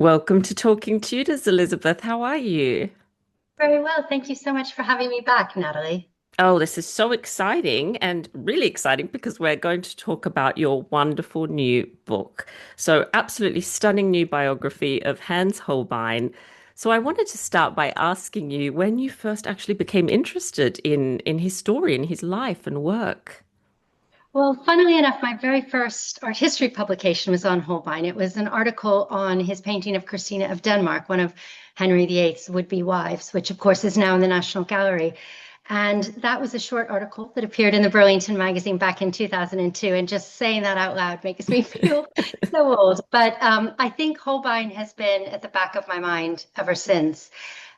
Welcome to Talking Tudors, Elizabeth. How are you? Very well. Thank you so much for having me back, Natalie. Oh, this is so exciting and really exciting because we're going to talk about your wonderful new book. So, absolutely stunning new biography of Hans Holbein. So, I wanted to start by asking you when you first actually became interested in his story and his life and work. Well, funnily enough, my very first art history publication was on Holbein. It was an article on his painting of Christina of Denmark, one of Henry VIII's would-be wives, which of course is now in the National Gallery. And that was a short article that appeared in the Burlington magazine back in 2002. And just saying that out loud makes me feel so old. But I think Holbein has been at the back of my mind ever since.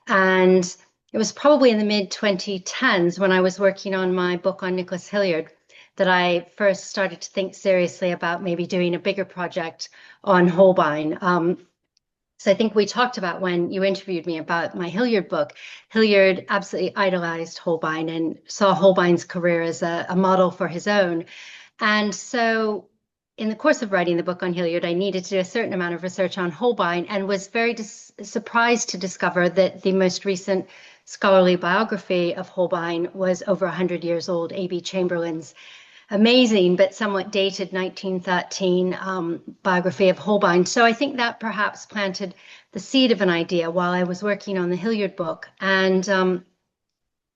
And it was probably in the mid 2010s when I was working on my book on Nicholas Hilliard that I first started to think seriously about maybe doing a bigger project on Holbein. So I think we talked about when you interviewed me about my Hilliard book. Hilliard absolutely idolized Holbein and saw Holbein's career as a model for his own. And so in the course of writing the book on Hilliard, I needed to do a certain amount of research on Holbein and was very surprised to discover that the most recent scholarly biography of Holbein was over 100 years old, A.B. Chamberlain's amazing but somewhat dated 1913 biography of Holbein. So I think that perhaps planted the seed of an idea while I was working on the Hilliard book. And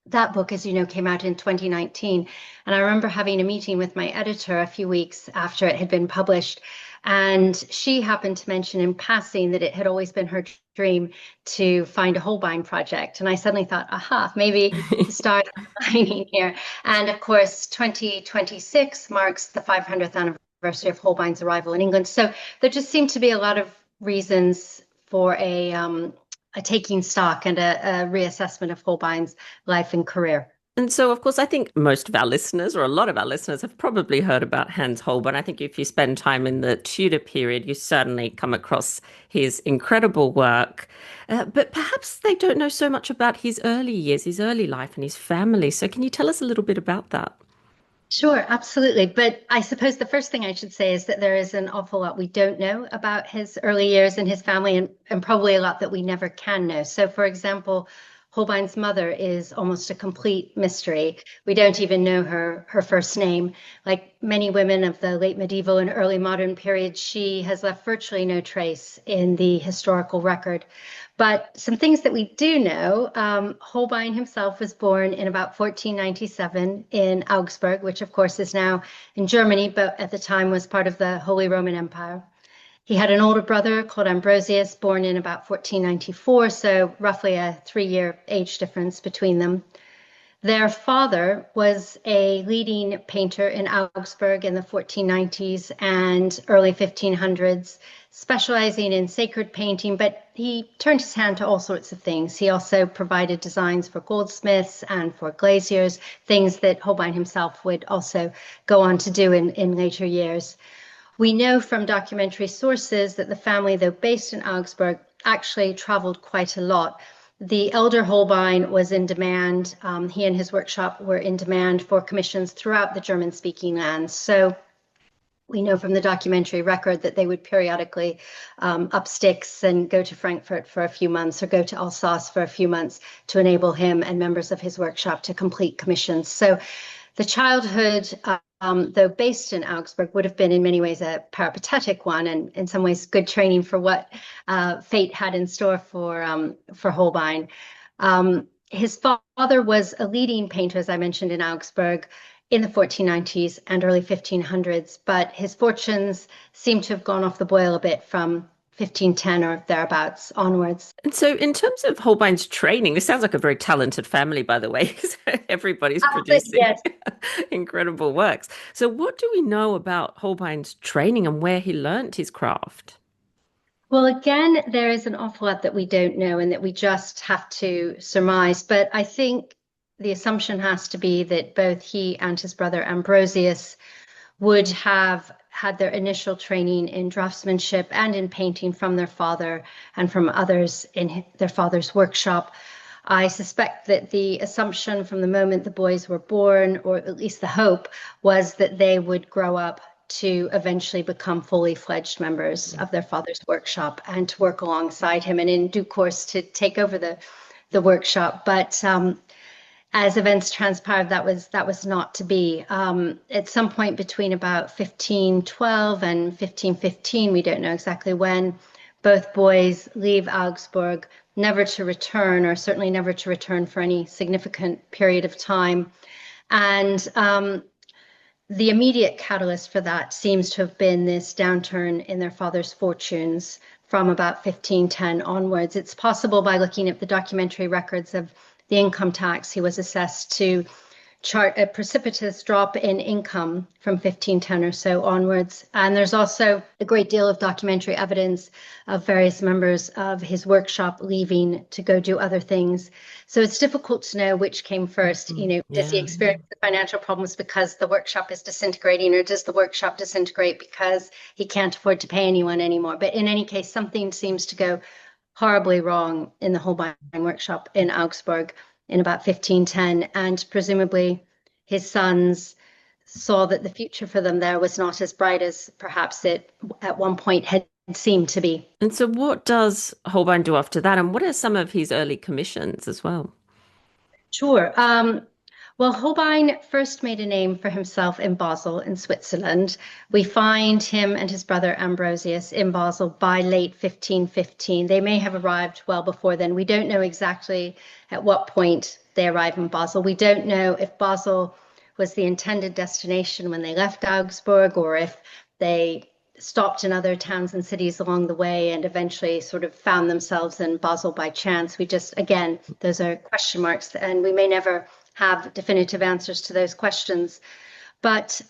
that book, as you know, came out in 2019. And I remember having a meeting with my editor a few weeks after it had been published. And she happened to mention in passing that it had always been her dream to find a Holbein project. And I suddenly thought, aha, maybe the stars are aligning here. And of course, 2026 marks the 500th anniversary of Holbein's arrival in England. So there just seemed to be a lot of reasons for a taking stock and a reassessment of Holbein's life and career. And so, of course, I think most of our listeners, or a lot of our listeners, have probably heard about Hans Holbein. I think if you spend time in the Tudor period, you certainly come across his incredible work. But perhaps they don't know so much about his early years, his early life, and his family. So, can you tell us a little bit about that? Sure, absolutely. But I suppose the first thing I should say is that there is an awful lot we don't know about his early years and his family, and probably a lot that we never can know. So, for example, Holbein's mother is almost a complete mystery. We don't even know her first name. Like many women of the late medieval and early modern period, she has left virtually no trace in the historical record. But some things that we do know, Holbein himself was born in about 1497 in Augsburg, which of course is now in Germany, but at the time was part of the Holy Roman Empire. He had an older brother called Ambrosius, born in about 1494, so roughly a 3-year age difference between them. Their father was a leading painter in Augsburg in the 1490s and early 1500s, specializing in sacred painting, but he turned his hand to all sorts of things. He also provided designs for goldsmiths and for glaziers, things that Holbein himself would also go on to do in later years. We know from documentary sources that the family, though based in Augsburg, actually traveled quite a lot. The elder Holbein was in demand. He and his workshop were in demand for commissions throughout the German-speaking lands. So we know from the documentary record that they would periodically up sticks and go to Frankfurt for a few months or go to Alsace for a few months to enable him and members of his workshop to complete commissions. So the childhood, though based in Augsburg, would have been in many ways a peripatetic one, and in some ways good training for what fate had in store for Holbein. His father was a leading painter, as I mentioned, in Augsburg in the 1490s and early 1500s, but his fortunes seem to have gone off the boil a bit from 1510 or thereabouts onwards. And so, in terms of Holbein's training, this sounds like a very talented family, by the way, because everybody's Absolutely, producing yes. incredible works. So, what do we know about Holbein's training and where he learnt his craft? Well, again, there is an awful lot that we don't know and that we just have to surmise. But I think the assumption has to be that both he and his brother Ambrosius would have had their initial training in draftsmanship and in painting from their father and from others in their father's workshop. I suspect that the assumption from the moment the boys were born, or at least the hope, was that they would grow up to eventually become fully fledged members of their father's workshop and to work alongside him, and in due course to take over the workshop. But as events transpired, that was not to be. At some point between about 1512 and 1515, we don't know exactly when, both boys leave Augsburg, never to return, or certainly never to return for any significant period of time. And the immediate catalyst for that seems to have been this downturn in their father's fortunes from about 1510 onwards. It's possible by looking at the documentary records of the income tax he was assessed to chart a precipitous drop in income from 1510 or so onwards. And there's also a great deal of documentary evidence of various members of his workshop leaving to go do other things. So it's difficult to know which came first. You know, does he experience the financial problems because the workshop is disintegrating, or does the workshop disintegrate because he can't afford to pay anyone anymore? But in any case, something seems to go horribly wrong in the Holbein workshop in Augsburg in about 1510, and presumably his sons saw that the future for them there was not as bright as perhaps it at one point had seemed to be. And so what does Holbein do after that? And what are some of his early commissions as well? Sure. Well, Holbein first made a name for himself in Basel, in Switzerland. We find him and his brother Ambrosius in Basel by late 1515. They may have arrived well before then. We don't know exactly at what point they arrived in Basel. We don't know if Basel was the intended destination when they left Augsburg, or if they stopped in other towns and cities along the way and eventually sort of found themselves in Basel by chance. We just, again, those are question marks, and we may never have definitive answers to those questions. But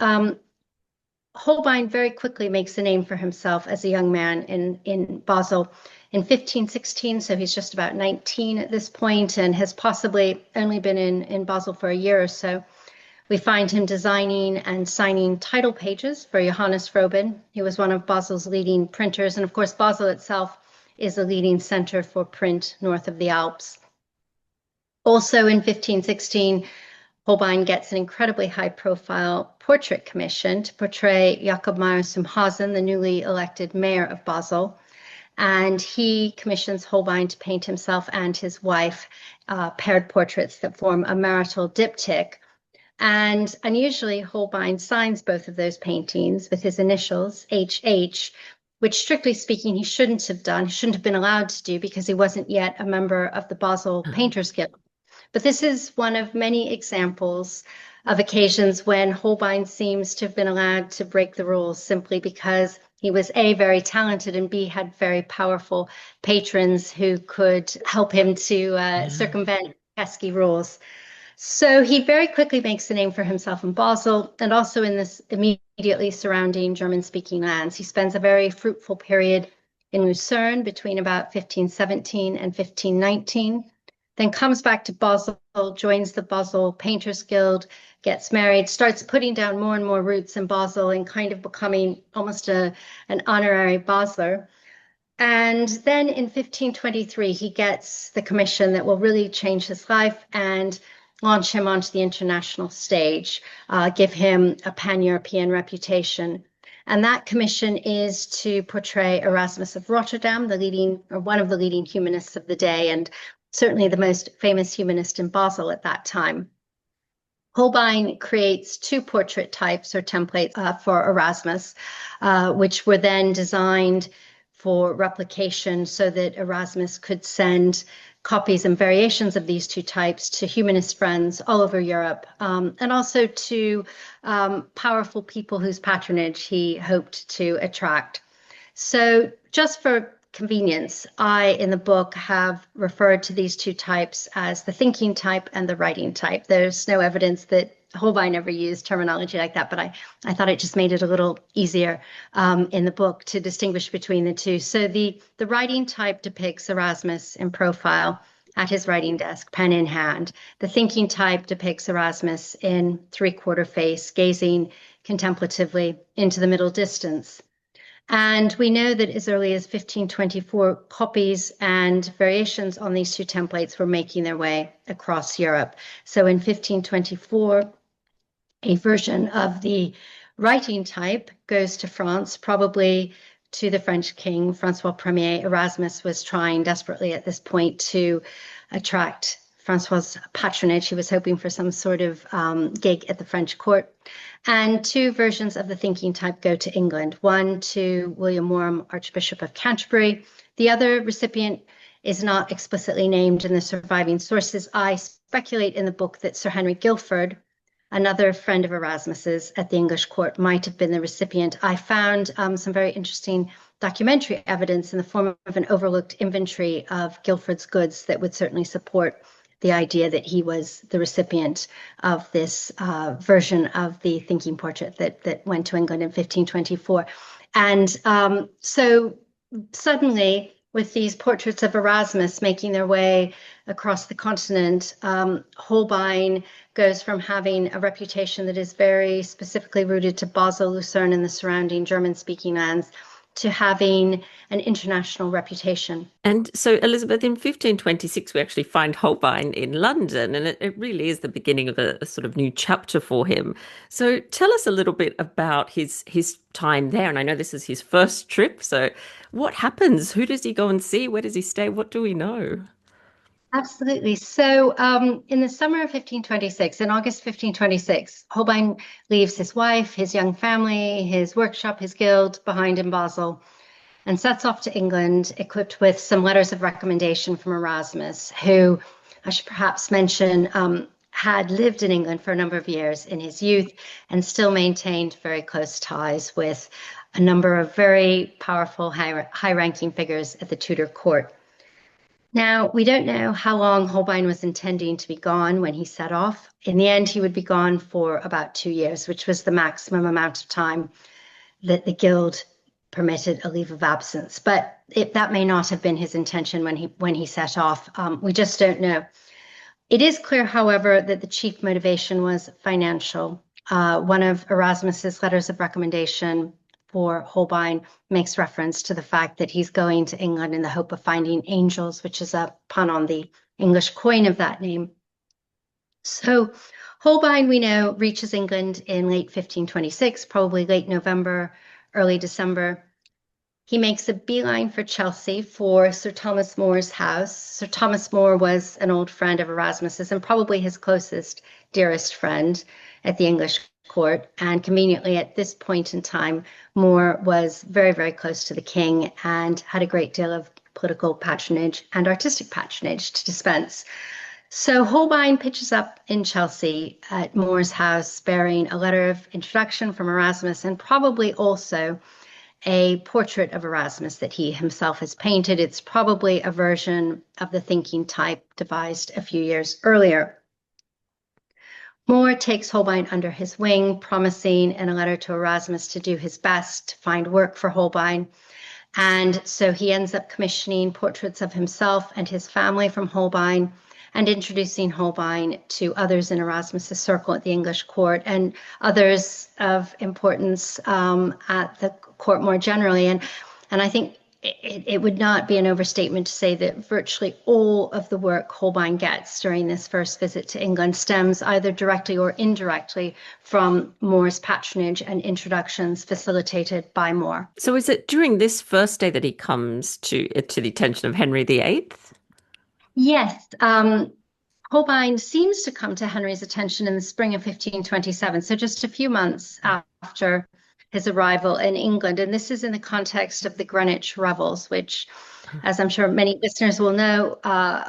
Holbein very quickly makes a name for himself as a young man in Basel in 1516, so he's just about 19 at this point and has possibly only been in Basel for a year or so. We find him designing and signing title pages for Johannes Froben. He was one of Basel's leading printers, and of course Basel itself is a leading center for print north of the Alps. Also in 1516, Holbein gets an incredibly high-profile portrait commission to portray Jakob Meyer-Sumhausen, the newly elected mayor of Basel. And he commissions Holbein to paint himself and his wife paired portraits that form a marital diptych. And unusually, Holbein signs both of those paintings with his initials, HH, which strictly speaking, he shouldn't have done, he shouldn't have been allowed to do because he wasn't yet a member of the Basel Painters Guild. But this is one of many examples of occasions when Holbein seems to have been allowed to break the rules simply because he was A, very talented, and B, had very powerful patrons who could help him to circumvent pesky rules. So he very quickly makes a name for himself in Basel and also in this immediately surrounding German-speaking lands. He spends a very fruitful period in Lucerne between about 1517 and 1519, then comes back to Basel, joins the Basel Painters Guild, gets married, starts putting down more and more roots in Basel and kind of becoming almost an honorary Basler. And then in 1523, he gets the commission that will really change his life and launch him onto the international stage, give him a pan-European reputation. And that commission is to portray Erasmus of Rotterdam, the leading, or one of the leading humanists of the day, and certainly the most famous humanist in Basel at that time. Holbein creates two portrait types or templates for Erasmus, which were then designed for replication so that Erasmus could send copies and variations of these two types to humanist friends all over Europe, and also to powerful people whose patronage he hoped to attract. So just for convenience, I, in the book, have referred to these two types as the thinking type and the writing type. There's no evidence that Holbein ever used terminology like that, but I thought it just made it a little easier in the book to distinguish between the two. So the writing type depicts Erasmus in profile at his writing desk, pen in hand. The thinking type depicts Erasmus in three-quarter face, gazing contemplatively into the middle distance. And we know that as early as 1524, copies and variations on these two templates were making their way across Europe. So in 1524, a version of the Writing type goes to France, probably to the French king, Francois Premier. Erasmus was trying desperately at this point to attract Francois' patronage. He was hoping for some sort of gig at the French court. And two versions of the thinking type go to England, one to William Warham, Archbishop of Canterbury. The other recipient is not explicitly named in the surviving sources. I speculate in the book that Sir Henry Guilford, another friend of Erasmus's at the English court, might have been the recipient. I found some very interesting documentary evidence in the form of an overlooked inventory of Guilford's goods that would certainly support the idea that he was the recipient of this version of the thinking portrait that went to England in 1524. And so suddenly, with these portraits of Erasmus making their way across the continent, Holbein goes from having a reputation that is very specifically rooted to Basel, Lucerne, and the surrounding German-speaking lands, to having an international reputation. And so, Elizabeth, in 1526, we actually find Holbein in London, and it really is the beginning of a sort of new chapter for him. So, tell us a little bit about his time there. And I know this is his first trip. So, what happens? Who does he go and see? Where does he stay? What do we know? Absolutely. So in the summer of 1526, in August 1526, Holbein leaves his wife, his young family, his workshop, his guild behind in Basel, and sets off to England, equipped with some letters of recommendation from Erasmus, who I should perhaps mention had lived in England for a number of years in his youth and still maintained very close ties with a number of very powerful, high-ranking figures at the Tudor court. Now, we don't know how long Holbein was intending to be gone when he set off. In the end, he would be gone for about 2 years, which was the maximum amount of time that the Guild permitted a leave of absence. But that may not have been his intention when he set off. We just don't know. It is clear, however, that the chief motivation was financial. One of Erasmus's letters of recommendation for Holbein makes reference to the fact that he's going to England in the hope of finding angels, which is a pun on the English coin of that name. So Holbein, we know, reaches England in late 1526, probably late November, early December. He makes a beeline for Chelsea for Sir Thomas More's house. Sir Thomas More was an old friend of Erasmus's and probably his closest, dearest friend at the English court. And conveniently, at this point in time, More was very, very close to the king and had a great deal of political patronage and artistic patronage to dispense. So Holbein pitches up in Chelsea at More's house, bearing a letter of introduction from Erasmus and probably also a portrait of Erasmus that he himself has painted. It's probably a version of the thinking type devised a few years earlier. More takes Holbein under his wing, promising in a letter to Erasmus to do his best to find work for Holbein. And so he ends up commissioning portraits of himself and his family from Holbein and introducing Holbein to others in Erasmus's circle at the English court and others of importance at the court more generally. And I think it would not be an overstatement to say that virtually all of the work Holbein gets during this first visit to England stems either directly or indirectly from More's patronage and introductions facilitated by More. So is it during this first day that he comes to the attention of Henry VIII? Yes. Holbein seems to come to Henry's attention in the spring of 1527, so just a few months after his arrival in England. And this is in the context of the Greenwich Revels, which, as I'm sure many listeners will know,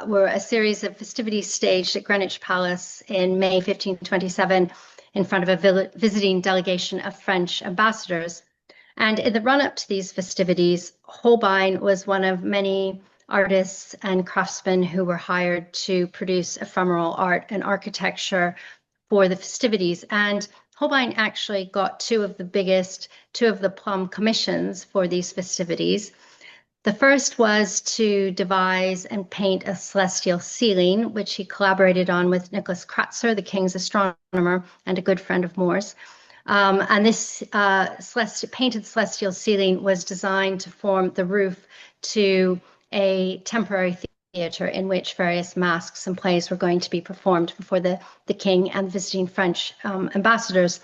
were a series of festivities staged at Greenwich Palace in May 1527 in front of a visiting delegation of French ambassadors. And in the run-up to these festivities, Holbein was one of many artists and craftsmen who were hired to produce ephemeral art and architecture for the festivities. And Holbein actually got two of the plum commissions for these festivities. The first was to devise and paint a celestial ceiling, which he collaborated on with Nicholas Kratzer, the king's astronomer and a good friend of More's. And this painted celestial ceiling was designed to form the roof to a temporary theater in which various masks and plays were going to be performed before the king and visiting French ambassadors.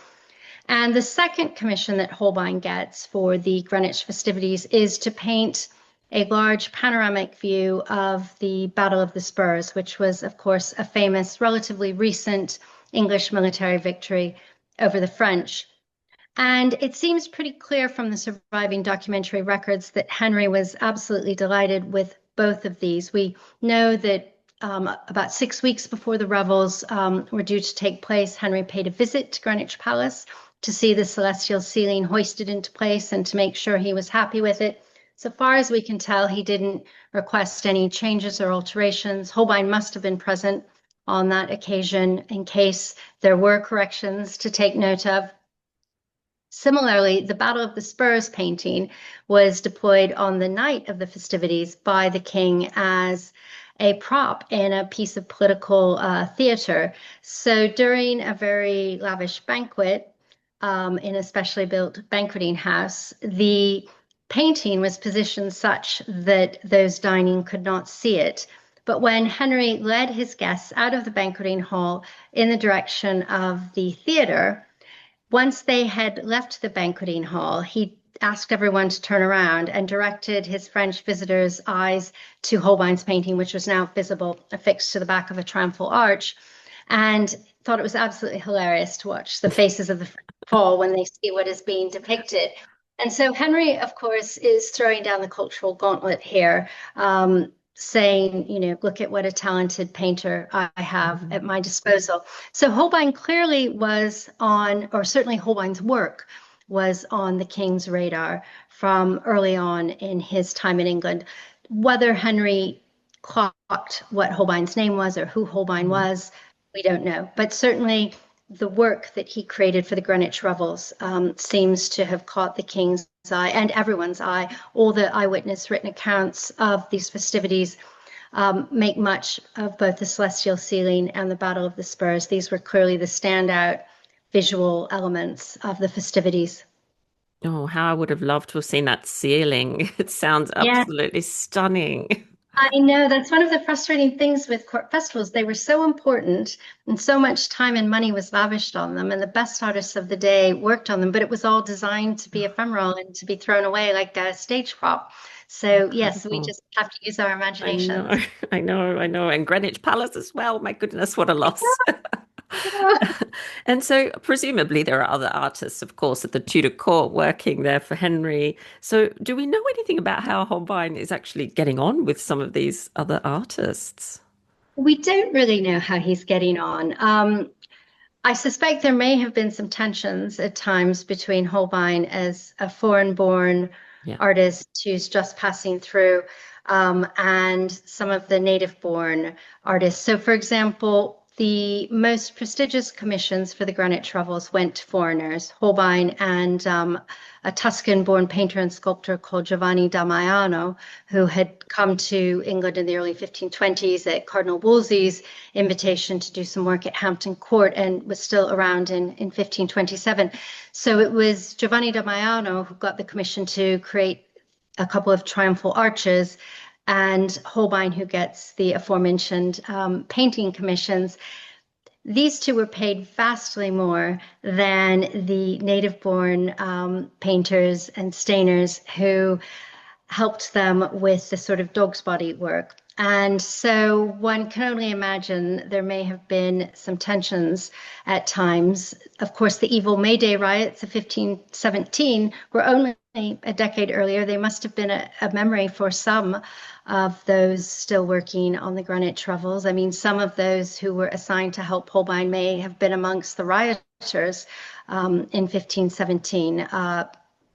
And the second commission that Holbein gets for the Greenwich festivities is to paint a large panoramic view of the Battle of the Spurs, which was, of course, a famous, relatively recent English military victory over the French. And it seems pretty clear from the surviving documentary records that Henry was absolutely delighted with both of these. We know that about 6 weeks before the revels were due to take place, Henry paid a visit to Greenwich Palace to see the celestial ceiling hoisted into place and to make sure he was happy with it. So far as we can tell, he didn't request any changes or alterations. Holbein must have been present on that occasion in case there were corrections to take note of. Similarly, the Battle of the Spurs painting was deployed on the night of the festivities by the king as a prop in a piece of political theater. So during a very lavish banquet in a specially built banqueting house, the painting was positioned such that those dining could not see it. But when Henry led his guests out of the banqueting hall in the direction of the theater, once they had left the banqueting hall, he asked everyone to turn around and directed his French visitors' eyes to Holbein's painting, which was now visible, affixed to the back of a triumphal arch, and thought it was absolutely hilarious to watch the faces of the French hall when they see what is being depicted. And so Henry, of course, is throwing down the cultural gauntlet here, saying, look at what a talented painter I have at my disposal. So Holbein clearly was on, or certainly Holbein's work was on the king's radar from early on in his time in England. Whether Henry clocked what Holbein's name was or who Holbein was, we don't know. But certainly the work that he created for the Greenwich Revels seems to have caught the king's eye and everyone's eye. All the eyewitness written accounts of these festivities make much of both the celestial ceiling and the Battle of the Spurs. These were clearly the standout visual elements of the festivities. Oh, how I would have loved to have seen that ceiling. It sounds Yeah, absolutely stunning. I know that's one of the frustrating things with court festivals. They were so important and so much time and money was lavished on them, and the best artists of the day worked on them, but it was all designed to be ephemeral and to be thrown away like a stage prop. So, yes, we Incredible. just have to use our I know, imaginations. I know, I know. And Greenwich Palace as well. My goodness, what a loss. And so, presumably, there are other artists, of course, at the Tudor court working there for Henry. So, do we know anything about how Holbein is actually getting on with some of these other artists? We don't really know how he's getting on. I suspect there may have been some tensions at times between Holbein as a foreign-born Yeah. artist who's just passing through and some of the native-born artists. So, for example, the most prestigious commissions for the Greenwich Revels went to foreigners, Holbein and a Tuscan-born painter and sculptor called Giovanni da Maiano, who had come to England in the early 1520s at Cardinal Wolsey's invitation to do some work at Hampton Court and was still around in 1527. So it was Giovanni da Maiano who got the commission to create a couple of triumphal arches, and Holbein who gets the aforementioned painting commissions. These two were paid vastly more than the native-born painters and stainers who helped them with the sort of dog's body work. And so one can only imagine there may have been some tensions at times. Of course, the evil May Day riots of 1517 were only a decade earlier. They must have been a memory for some of those still working on the Greenwich Revels. I mean, some of those who were assigned to help Holbein may have been amongst the rioters in 1517.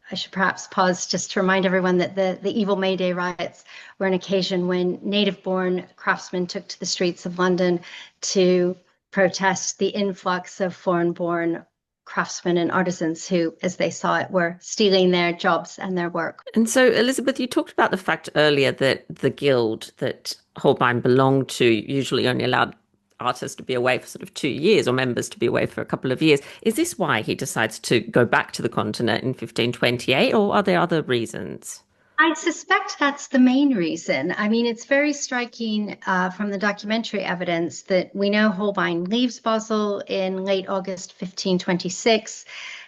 I should perhaps pause just to remind everyone that the evil May Day riots were an occasion when native-born craftsmen took to the streets of London to protest the influx of foreign-born craftsmen and artisans who, as they saw it, were stealing their jobs and their work. And so, Elizabeth, you talked about the fact earlier that the guild that Holbein belonged to usually only allowed artists to be away for sort of 2 years or members to be away for a couple of years. Is this why he decides to go back to the continent in 1528, or are there other reasons? I suspect that's the main reason. I mean, it's very striking from the documentary evidence that we know Holbein leaves Basel in late August 1526,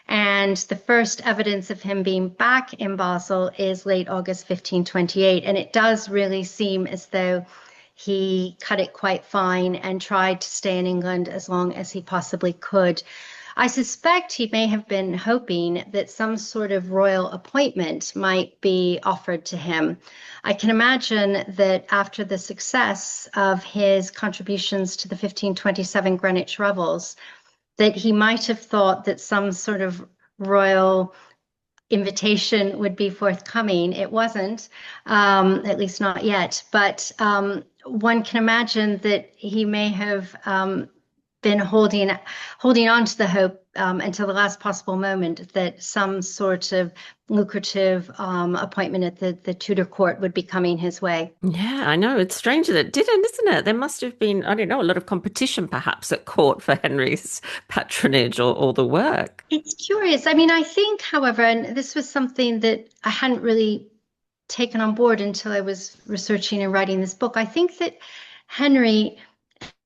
And the first evidence of him being back in Basel is late August 1528. And it does really seem as though he cut it quite fine and tried to stay in England as long as he possibly could. I suspect he may have been hoping that some sort of royal appointment might be offered to him. I can imagine that after the success of his contributions to the 1527 Greenwich Revels, that he might have thought that some sort of royal invitation would be forthcoming. It wasn't, at least not yet. But one can imagine that he may have been holding on to the hope until the last possible moment that some sort of lucrative appointment at the Tudor court would be coming his way. Yeah, I know. It's strange that it didn't, isn't it? There must have been, I don't know, a lot of competition perhaps at court for Henry's patronage or the work. It's curious. I mean, I think, however, and this was something that I hadn't really taken on board until I was researching and writing this book. I think that Henry,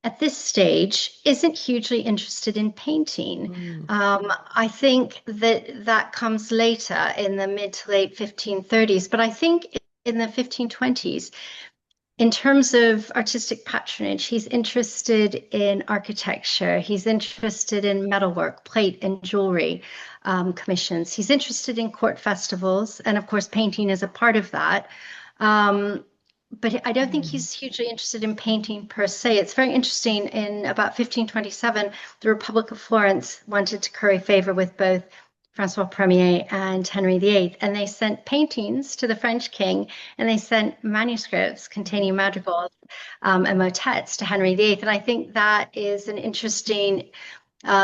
at this stage, isn't hugely interested in painting. Mm. I think that that comes later in the mid to late 1530s, but I think in the 1520s, in terms of artistic patronage, he's interested in architecture. He's interested in metalwork, plate, and jewelry commissions. He's interested in court festivals, and of course, painting is a part of that. But I don't think Mm. he's hugely interested in painting per se. It's very interesting. In about 1527, the Republic of Florence wanted to curry favor with both Francois Premier and Henry VIII, and they sent paintings to the French king, and they sent manuscripts containing madrigals and motets to Henry VIII. And I think that is an interesting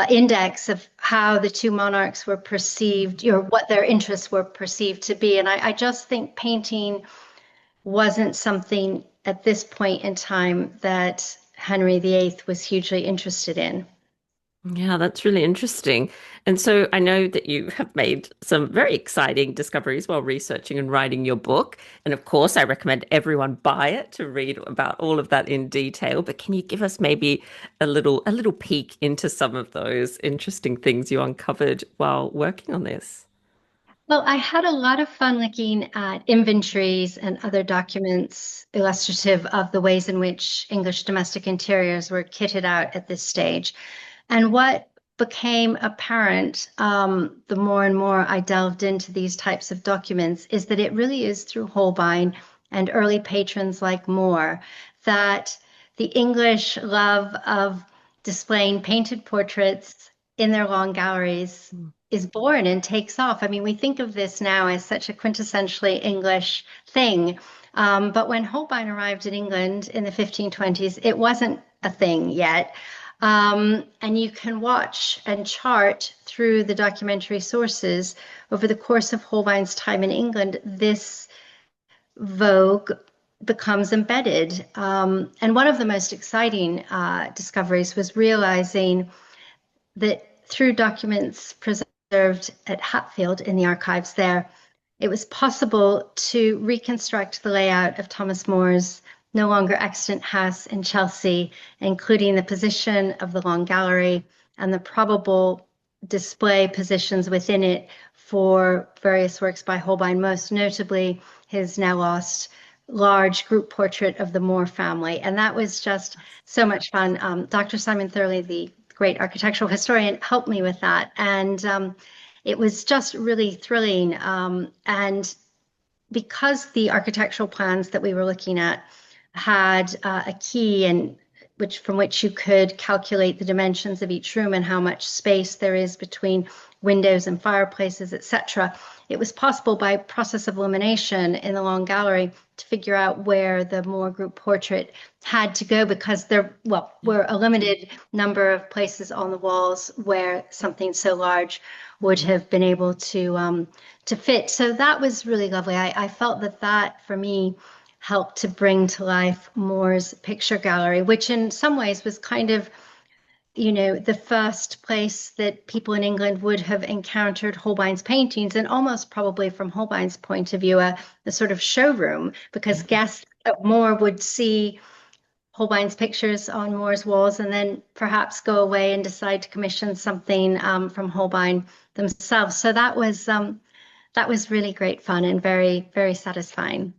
index of how the two monarchs were perceived, or what their interests were perceived to be. And I just think painting wasn't something at this point in time that Henry VIII was hugely interested in. Yeah, that's really interesting. And so I know that you have made some very exciting discoveries while researching and writing your book. And of course, I recommend everyone buy it to read about all of that in detail. But can you give us maybe a little peek into some of those interesting things you uncovered while working on this? Well, I had a lot of fun looking at inventories and other documents illustrative of the ways in which English domestic interiors were kitted out at this stage. And what became apparent the more and more I delved into these types of documents is that it really is through Holbein and early patrons like Moore that the English love of displaying painted portraits in their long galleries is born and takes off. I mean, we think of this now as such a quintessentially English thing. But when Holbein arrived in England in the 1520s, it wasn't a thing yet. And you can watch and chart through the documentary sources over the course of Holbein's time in England, this vogue becomes embedded. And one of the most exciting discoveries was realizing that through documents preserved at Hatfield in the archives there, it was possible to reconstruct the layout of Thomas More's no longer extant house in Chelsea, including the position of the Long Gallery and the probable display positions within it for various works by Holbein, most notably his now lost large group portrait of the Moore family. And that was just so much fun. Dr. Simon Thurley, the great architectural historian, helped me with that. And it was just really thrilling. And because the architectural plans that we were looking at had a key and from which you could calculate the dimensions of each room and how much space there is between windows and fireplaces, etc. It was possible by process of elimination in the Long Gallery to figure out where the Moore group portrait had to go, because there were a limited number of places on the walls where something so large would have been able to fit. So that was really lovely. I felt that for me helped to bring to life Moore's picture gallery, which in some ways was kind of, the first place that people in England would have encountered Holbein's paintings, and almost probably from Holbein's point of view, a sort of showroom, because guests at Moore would see Holbein's pictures on Moore's walls and then perhaps go away and decide to commission something from Holbein themselves. So that was really great fun and very, very satisfying.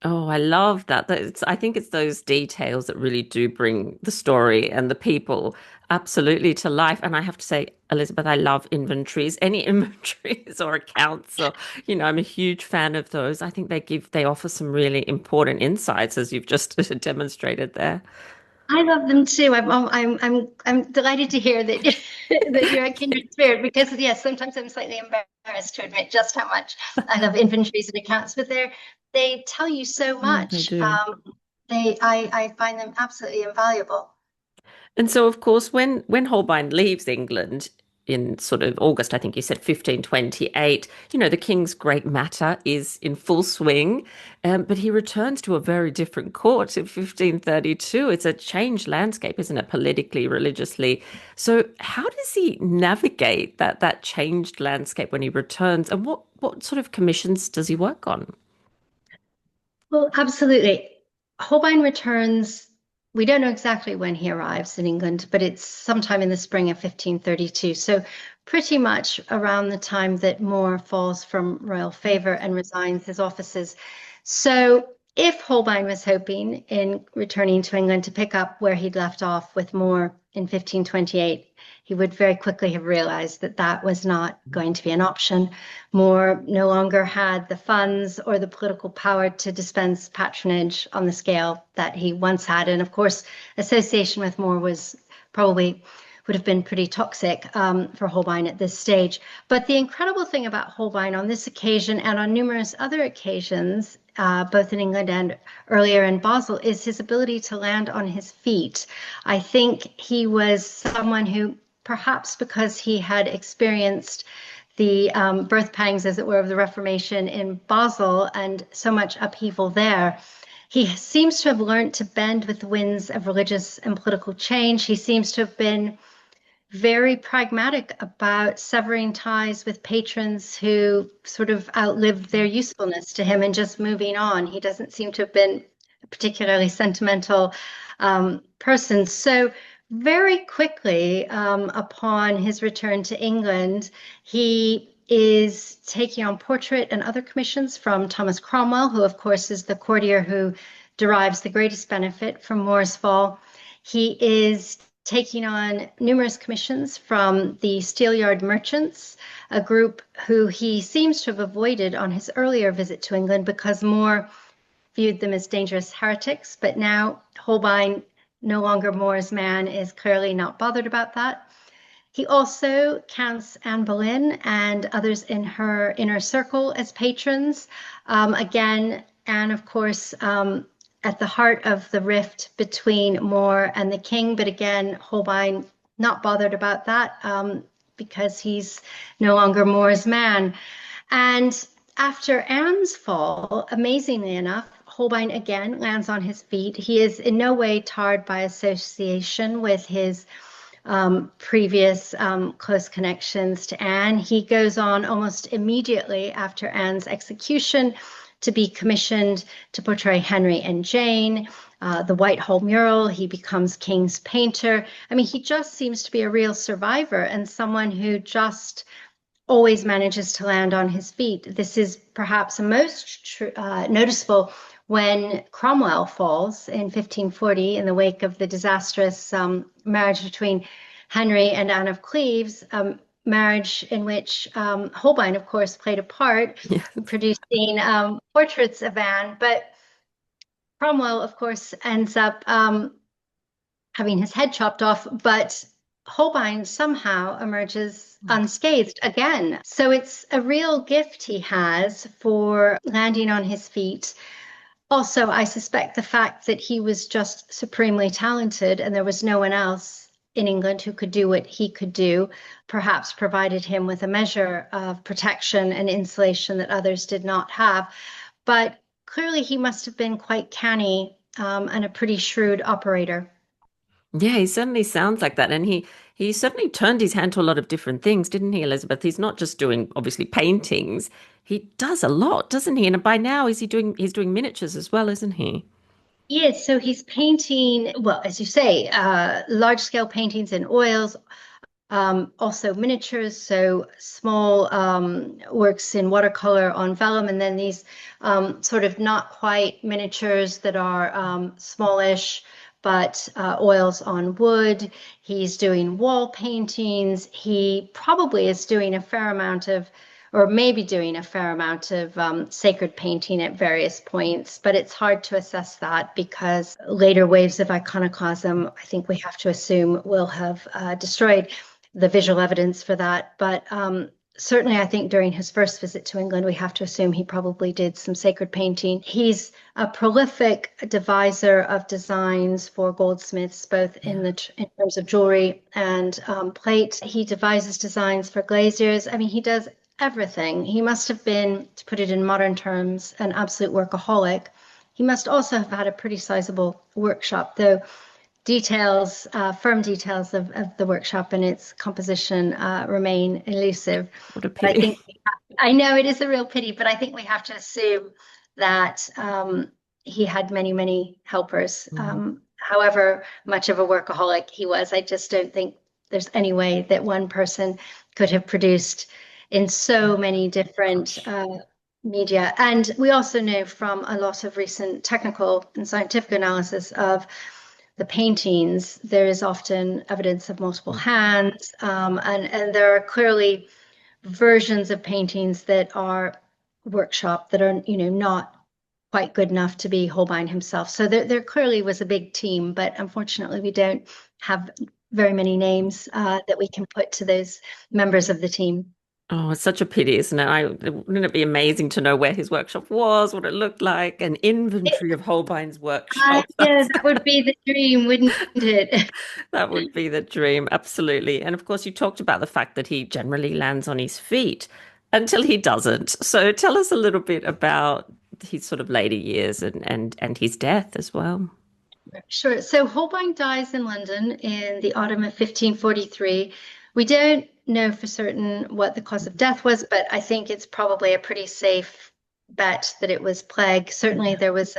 Oh, I love that. I think it's those details that really do bring the story and the people absolutely to life. And I have to say, Elizabeth, I love inventories, any inventories or accounts, or, I'm a huge fan of those. I think they offer some really important insights, as you've just demonstrated there. I love them too. I'm delighted to hear that that you're a kindred spirit because yes, sometimes I'm slightly embarrassed to admit just how much I love inventories and accounts, but they tell you so Oh, they much. do. I find them absolutely invaluable. And so, of course, when Holbein leaves England in sort of August, I think you said 1528, the king's great matter is in full swing, but he returns to a very different court in 1532. It's a changed landscape, isn't it, politically, religiously? So, how does he navigate that changed landscape when he returns, and what sort of commissions does he work on? Well, absolutely. Holbein returns. We don't know exactly when he arrives in England, but it's sometime in the spring of 1532. So, pretty much around the time that More falls from royal favor and resigns his offices. So, if Holbein was hoping in returning to England to pick up where he'd left off with More in 1528, he would very quickly have realized that that was not going to be an option. More no longer had the funds or the political power to dispense patronage on the scale that he once had. And of course, association with More was probably would have been pretty toxic for Holbein at this stage. But the incredible thing about Holbein on this occasion and on numerous other occasions, both in England and earlier in Basel, is his ability to land on his feet. I think he was someone who, perhaps because he had experienced the birth pangs, as it were, of the Reformation in Basel and so much upheaval there. He seems to have learned to bend with the winds of religious and political change. He seems to have been very pragmatic about severing ties with patrons who sort of outlived their usefulness to him and just moving on. He doesn't seem to have been a particularly sentimental person. So very quickly, upon his return to England, he is taking on portrait and other commissions from Thomas Cromwell, who, of course, is the courtier who derives the greatest benefit from Moore's fall. He is taking on numerous commissions from the Steelyard merchants, a group who he seems to have avoided on his earlier visit to England because More viewed them as dangerous heretics. But now Holbein, no longer Moore's man, is clearly not bothered about that. He also counts Anne Boleyn and others in her inner circle as patrons. Again, Anne, of course, at the heart of the rift between More and the king. But again, Holbein not bothered about that because he's no longer More's man. And after Anne's fall, amazingly enough, Holbein again lands on his feet. He is in no way tarred by association with his previous close connections to Anne. He goes on almost immediately after Anne's execution to be commissioned to portray Henry and Jane, the Whitehall mural. He becomes King's painter. I mean, he just seems to be a real survivor and someone who just always manages to land on his feet. This is perhaps most noticeable when Cromwell falls in 1540 in the wake of the disastrous marriage between Henry and Anne of Cleves, marriage in which Holbein, of course, played a part, Yes. producing portraits of Anne. But Cromwell, of course, ends up having his head chopped off, but Holbein somehow emerges unscathed again. So it's a real gift he has for landing on his feet. Also, I suspect the fact that he was just supremely talented and there was no one else in England who could do what he could do, perhaps provided him with a measure of protection and insulation that others did not have. But clearly he must have been quite canny and a pretty shrewd operator. Yeah, he certainly sounds like that. And he certainly turned his hand to a lot of different things, didn't he, Elizabeth? He's not just doing obviously paintings. He does a lot, doesn't he? And by now he's doing miniatures as well, isn't he? Yes, so he's painting, well, as you say, large-scale paintings in oils, also miniatures, so small works in watercolor on vellum, and then these sort of not quite miniatures that are smallish, but oils on wood. He's doing wall paintings. He probably is doing a fair amount of, or maybe doing a fair amount of sacred painting at various points, but it's hard to assess that because later waves of iconoclasm, I think we have to assume, will have destroyed the visual evidence for that. But certainly, I think during his first visit to England, we have to assume he probably did some sacred painting. He's a prolific deviser of designs for goldsmiths, both Yeah. in terms of jewelry and plate. He devises designs for glaziers. I mean, he does everything. He must have been, to put it in modern terms, an absolute workaholic. He must also have had a pretty sizable workshop, though details, firm details of the workshop and its composition remain elusive. What a But I pity. think, I know it is a real pity, but I think we have to assume that he had many, many helpers. Mm. However much of a workaholic he was, I just don't think there's any way that one person could have produced in so many different Gosh. media. And we also know from a lot of recent technical and scientific analysis of the paintings, there is often evidence of multiple Mm. hands, and there are clearly versions of paintings that are workshop that are, not quite good enough to be Holbein himself. So there clearly was a big team, but unfortunately, we don't have very many names that we can put to those members of the team. Oh, it's such a pity, isn't it? Wouldn't it be amazing to know where his workshop was, what it looked like, an inventory of Holbein's workshop? Yeah, that would be the dream, wouldn't it? That would be the dream, absolutely. And of course, you talked about the fact that he generally lands on his feet until he doesn't. So tell us a little bit about his sort of later years and his death as well. Sure. So Holbein dies in London in the autumn of 1543. We don't know for certain what the cause of death was, but I think it's probably a pretty safe bet that it was plague. Certainly, there was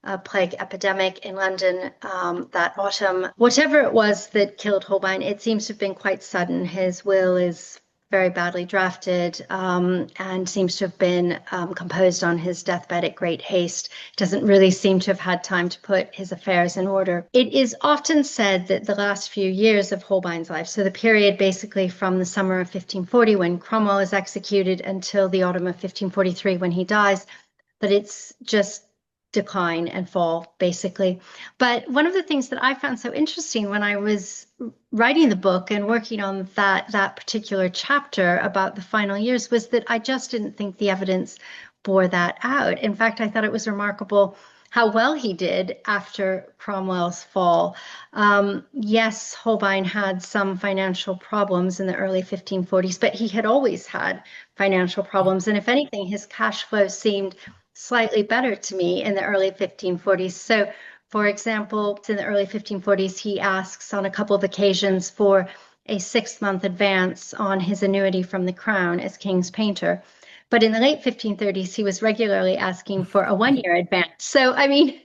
a plague epidemic in London that autumn. Whatever it was that killed Holbein, it seems to have been quite sudden. His will is very badly drafted and seems to have been composed on his deathbed at great haste. Doesn't really seem to have had time to put his affairs in order. It is often said that the last few years of Holbein's life, so the period basically from the summer of 1540 when Cromwell is executed until the autumn of 1543 when he dies, that it's just decline and fall, basically. But one of the things that I found so interesting when I was writing the book and working on that particular chapter about the final years was that I just didn't think the evidence bore that out. In fact, I thought it was remarkable how well he did after Cromwell's fall. Yes, Holbein had some financial problems in the early 1540s, but he had always had financial problems. And if anything, his cash flow seemed slightly better to me in the early 1540s. So, for example, in the early 1540s, he asks on a couple of occasions for a 6-month advance on his annuity from the crown as king's painter. But in the late 1530s, he was regularly asking for a 1-year advance. So, I mean,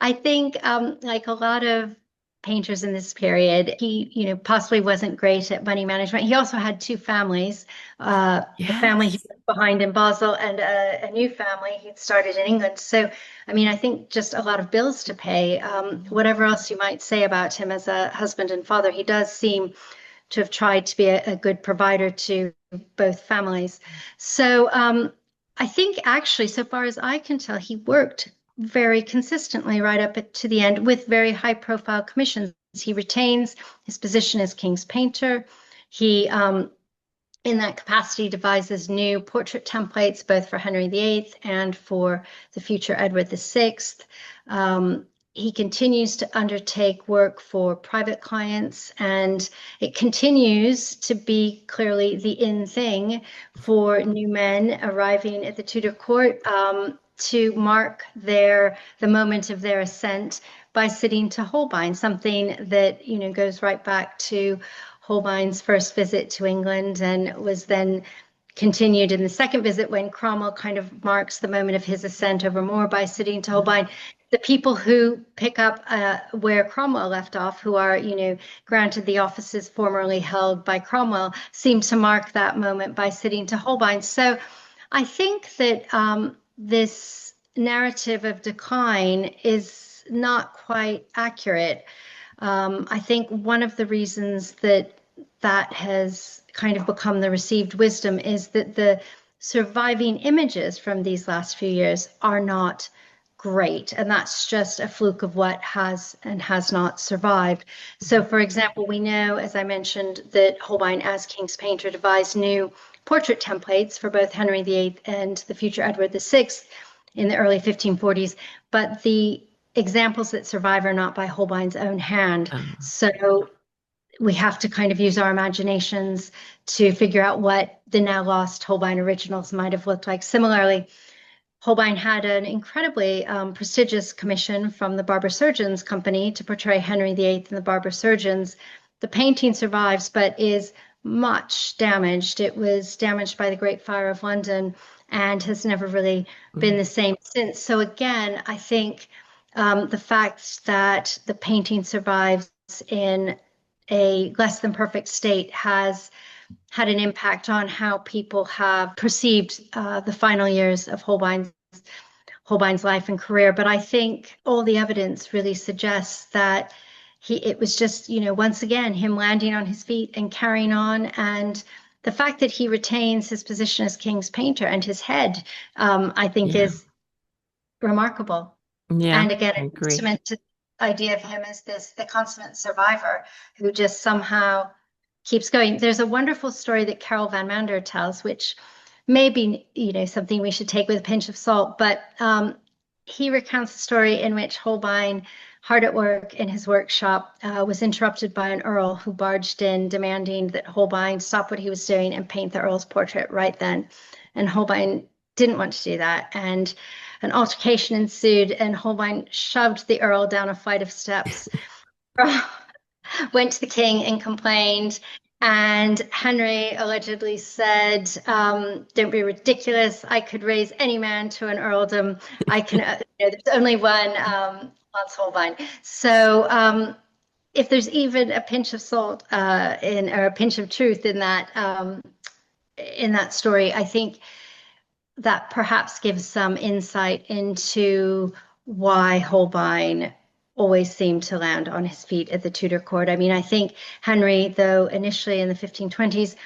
I think like a lot of painters in this period, he, possibly wasn't great at money management. He also had two families, the family he Yes. left behind in Basel and a new family he'd started in England. So, I mean, I think just a lot of bills to pay. Whatever else you might say about him as a husband and father, he does seem to have tried to be a good provider to both families. So I think actually, so far as I can tell, he worked very consistently right up to the end with very high profile commissions. He retains his position as king's painter. He, in that capacity, devises new portrait templates both for Henry VIII and for the future Edward VI. He continues to undertake work for private clients, and it continues to be clearly the in thing for new men arriving at the Tudor court to mark the moment of their ascent by sitting to Holbein, something that goes right back to Holbein's first visit to England and was then continued in the second visit when Cromwell kind of marks the moment of his ascent over moor by sitting to Holbein. the people who pick up where Cromwell left off, who are, granted the offices formerly held by Cromwell, seem to mark that moment by sitting to Holbein. So I think that this narrative of decline is not quite accurate. I think one of the reasons that that has kind of become the received wisdom is that the surviving images from these last few years are not great. And that's just a fluke of what has and has not survived. So, for example, we know, as I mentioned, that Holbein, as King's painter, devised new portrait templates for both Henry VIII and the future Edward VI in the early 1540s. But the examples that survive are not by Holbein's own hand. So we have to kind of use our imaginations to figure out what the now lost Holbein originals might have looked like. Similarly, Holbein had an incredibly prestigious commission from the Barber Surgeons Company to portray Henry VIII and the Barber Surgeons. The painting survives, but is much damaged. It was damaged by the Great Fire of London and has never really been the same since. So again, I think the fact that the painting survives in a less than perfect state has had an impact on how people have perceived the final years of Holbein's life and career. But I think all the evidence really suggests that it was just, once again, him landing on his feet and carrying on. And the fact that he retains his position as King's painter and his head, I think Yeah. is remarkable. Yeah, And again, I a agree. testament to the idea of him as the consummate survivor who just somehow keeps going. There's a wonderful story that Carol Van Mander tells, which may be, something we should take with a pinch of salt, but he recounts a story in which Holbein, hard at work in his workshop, was interrupted by an earl who barged in demanding that Holbein stop what he was doing and paint the earl's portrait right then. And Holbein didn't want to do that. And an altercation ensued, and Holbein shoved the earl down a flight of steps, went to the king and complained. And Henry allegedly said, don't be ridiculous. I could raise any man to an earldom. I can, there's only one, Hans Holbein. So if there's even a pinch of salt or a pinch of truth in that story, I think that perhaps gives some insight into why Holbein always seemed to land on his feet at the Tudor court. I mean, I think Henry, though initially in the 1520s,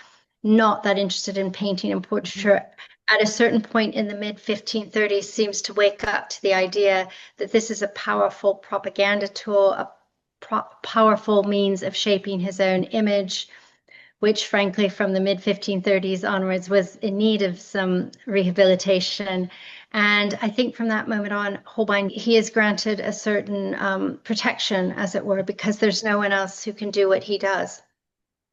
not that interested in painting and portraiture, at a certain point in the mid 1530s seems to wake up to the idea that this is a powerful propaganda tool, a powerful means of shaping his own image, which frankly from the mid 1530s onwards was in need of some rehabilitation. And I think from that moment on, Holbein, he is granted a certain protection, as it were, because there's no one else who can do what he does.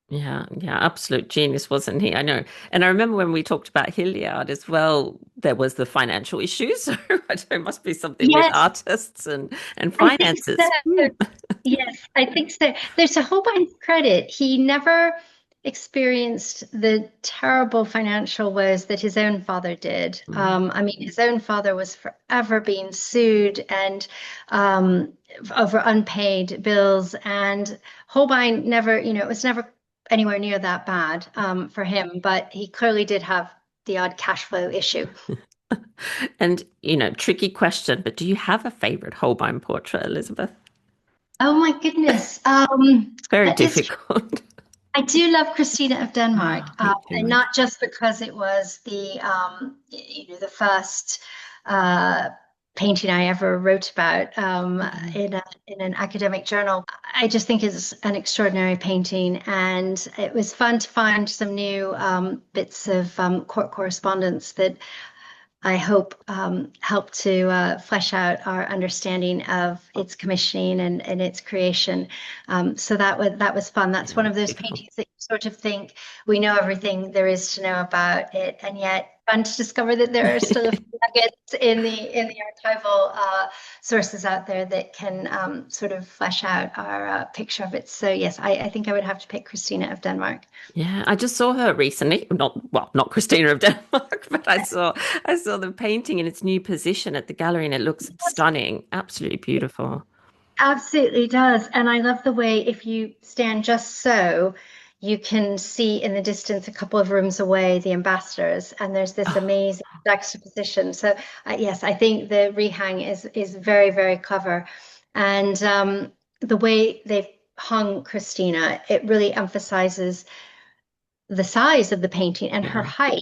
Yeah, yeah, absolute genius, wasn't he? I know. And I remember when we talked about Hilliard as well, there was the financial issues. So I know it must be something with Yes, artists and I think so. finances. Hmm. Yes, I think so. There's a Holbein's credit. He never experienced the terrible financial woes that his own father did. I mean, his own father was forever being sued and over unpaid bills, and Holbein never, it was never anywhere near that bad for him, but he clearly did have the odd cash flow issue. And, tricky question, but do you have a favorite Holbein portrait, Elizabeth? Oh my goodness. It's very That is difficult. I do love Christina of Denmark, Ah, me and too. not just because it was the first uh, painting I ever wrote about in an academic journal. I just think it's an extraordinary painting, and it was fun to find some new bits of court correspondence that I hope help to flesh out our understanding of its commissioning and its creation. So that was fun. Yeah, That's one of those beautiful. paintings that you sort of think we know everything there is to know about it, and yet fun to discover that there are still a few nuggets in the archival sources out there that can sort of flesh out our picture of it. So yes, I think I would have to pick Christina of Denmark. Yeah, I just saw her recently. Not Christina of Denmark, but I saw the painting in its new position at the gallery, and it looks stunning. Absolutely beautiful. Absolutely does. And I love the way if you stand just so, you can see in the distance a couple of rooms away the ambassadors, and there's this Oh, amazing juxtaposition. So yes, I think the rehang is very, very clever. And the way they've hung Christina, it really emphasizes the size of the painting and her yeah,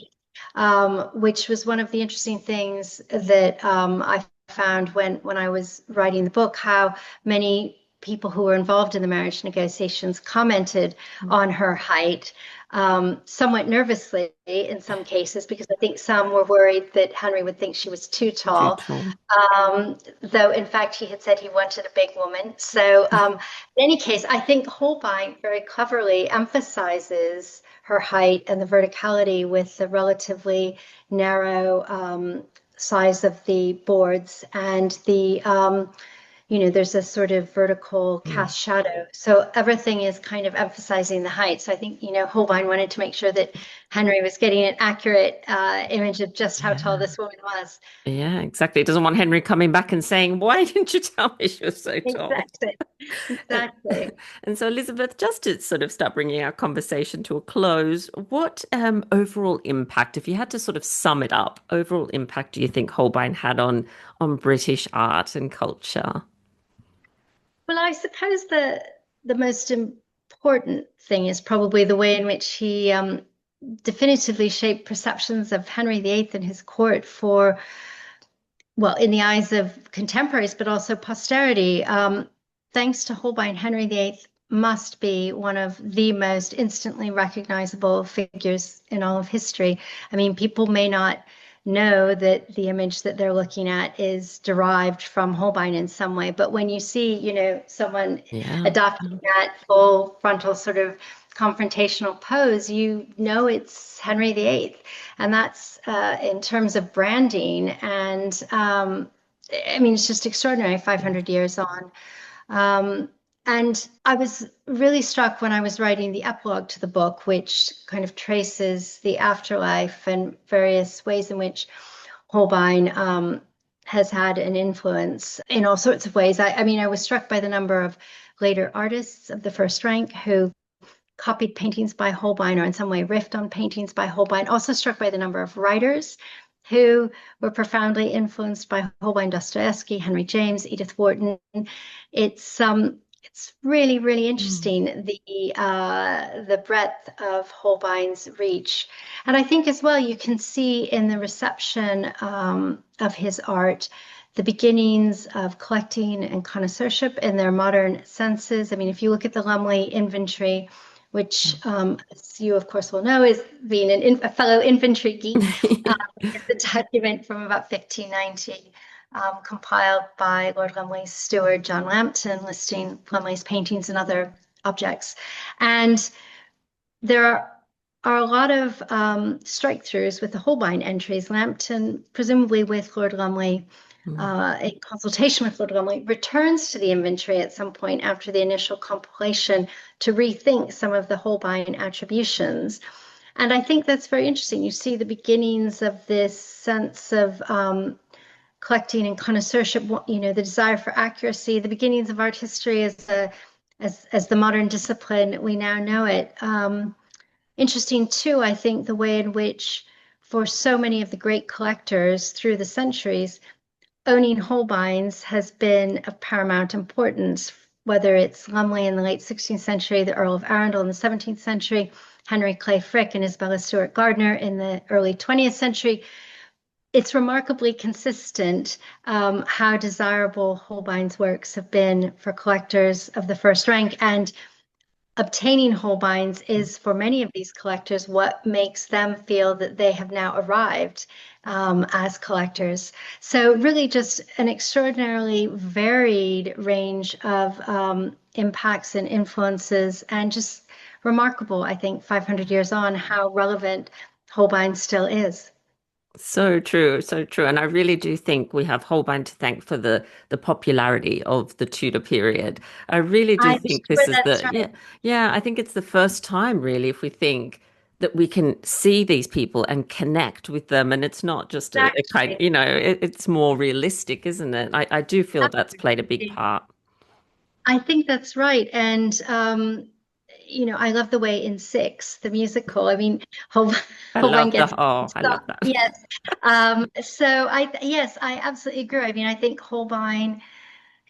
height, which was one of the interesting things that I found when I was writing the book, how many people who were involved in the marriage negotiations commented on her height, somewhat nervously in some cases, because I think some were worried that Henry would think she was too too tall. tall. Though in fact he had said he wanted a big woman. So in any case, I think Holbein very cleverly emphasizes her height and the verticality with the relatively narrow size of the boards and there's a sort of vertical Mm. cast shadow. So everything is kind of emphasizing the height. So I think, Holbein wanted to make sure that Henry was getting an accurate image of just how tall Yeah. this woman was. Yeah, exactly. It doesn't want Henry coming back and saying, "Why didn't you tell me she was so tall?" Exactly. And, Exactly. and so, Elizabeth, just to sort of start bringing our conversation to a close, what overall impact, if you had to sort of sum it up, overall impact do you think Holbein had on British art and culture? Well, I suppose the most important thing is probably the way in which he definitively shaped perceptions of Henry VIII and his court for, well, in the eyes of contemporaries, but also posterity. Thanks to Holbein, Henry VIII must be one of the most instantly recognizable figures in all of history. I mean, people may not know that the image that they're looking at is derived from Holbein in some way, but when you see, someone Yeah. adopting that full frontal sort of confrontational pose, you know it's Henry VIII. And that's in terms of branding. And I mean, it's just extraordinary 500 years on. Um, and I was really struck when I was writing the epilogue to the book, which kind of traces the afterlife and various ways in which Holbein has had an influence in all sorts of ways. I mean, I was struck by the number of later artists of the first rank who copied paintings by Holbein or in some way riffed on paintings by Holbein. Also struck by the number of writers who were profoundly influenced by Holbein, Dostoevsky, Henry James, Edith Wharton. It's really, really Mm. interesting the breadth of Holbein's reach. And I think as well you can see in the reception of his art the beginnings of collecting and connoisseurship in their modern senses. I mean, if you look at the Lumley inventory, which, as you of course will know, is being a fellow infantry geek, is a document from about 1590, compiled by Lord Lumley's steward, John Lambton, listing Lumley's paintings and other objects. And there are a lot of strike-throughs with the Holbein entries. Lambton, presumably with Lord Lumley, Mm. in consultation with Lord Lumley, returns to the inventory at some point after the initial compilation to rethink some of the Holbein attributions. And I think that's very interesting. You see the beginnings of this sense of collecting and connoisseurship, the desire for accuracy, the beginnings of art history as the modern discipline we now know it. Interesting too, I think, the way in which for so many of the great collectors through the centuries, owning Holbeins has been of paramount importance, whether it's Lumley in the late 16th century, the Earl of Arundel in the 17th century, Henry Clay Frick and Isabella Stewart Gardner in the early 20th century. It's remarkably consistent how desirable Holbein's works have been for collectors of the first rank. And obtaining Holbeins is, for many of these collectors, what makes them feel that they have now arrived as collectors. So really just an extraordinarily varied range of impacts and influences, and just remarkable, I think, 500 years on, how relevant Holbein still is. So true, so true. And I really do think we have Holbein to thank for the popularity of the Tudor period. I really do I'm think sure this is that's the right. yeah, I think it's the first time really if we think that we can see these people and connect with them and it's not just a kind, Exactly. it's more realistic, isn't it? I do feel that's played a big Absolutely. part. I think that's right. And I love the way in Six, the musical. I mean, Hol I Holbein love gets I stuff. love that. Yes. So yes, I absolutely agree. I mean, I think Holbein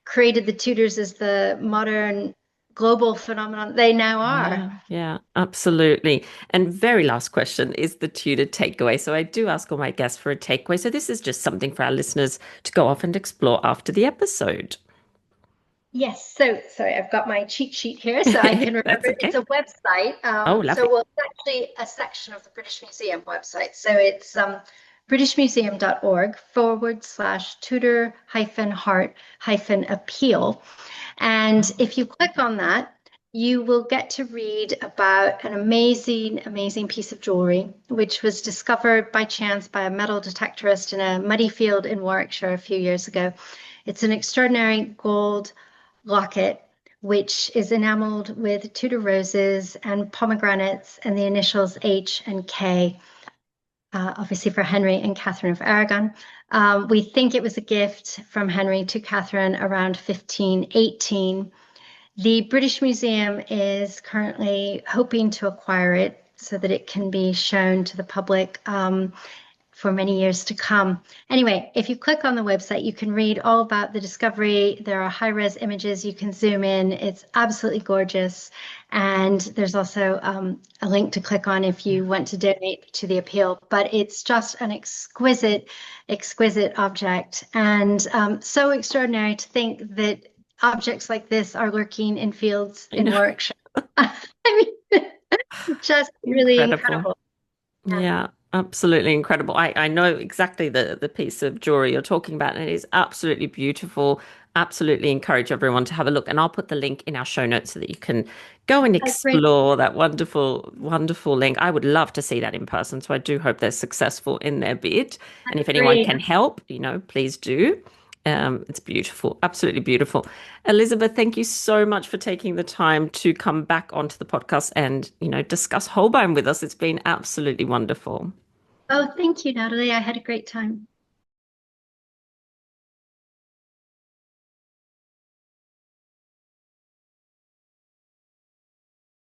created the Tudors as the modern global phenomenon they now are. Yeah, yeah, absolutely. And very last question is the Tudor takeaway. So I do ask all my guests for a takeaway. So this is just something for our listeners to go off and explore after the episode. Yes, so sorry, I've got my cheat sheet here so I can remember. That's It's okay. a website. Oh, So lovely. well, it's actually a section of the British Museum website. So it's britishmuseum.org/Tudor Heart appeal. And Oh, if you click on that, you will get to read about an amazing, amazing piece of jewelry, which was discovered by chance by a metal detectorist in a muddy field in Warwickshire a few years ago. It's an extraordinary gold locket, which is enameled with Tudor roses and pomegranates and the initials H and K, obviously for Henry and Catherine of Aragon. We think it was a gift from Henry to Catherine around 1518. The British Museum is currently hoping to acquire it so that it can be shown to the public for many years to come. Anyway, if you click on the website, you can read all about the discovery. There are high-res images you can zoom in. It's absolutely gorgeous. And there's also a link to click on if yeah. you want to donate to the appeal. But it's just an exquisite, exquisite object. And so extraordinary to think that objects like this are lurking in fields I in know. Warwickshire. I mean, just really Incredible. incredible. Yeah. Yeah, absolutely incredible. I know exactly the piece of jewelry you're talking about, and it is absolutely beautiful. Absolutely encourage everyone to have a look. And I'll put the link in our show notes so that you can go and Oh, great. explore that wonderful, wonderful link. I would love to see that in person. So I do hope they're successful in their bid. And if anyone Great. can help, please do. It's beautiful, absolutely beautiful. Elizabeth, thank you so much for taking the time to come back onto the podcast and, discuss Holbein with us. It's been absolutely wonderful. Oh, thank you, Natalie. I had a great time.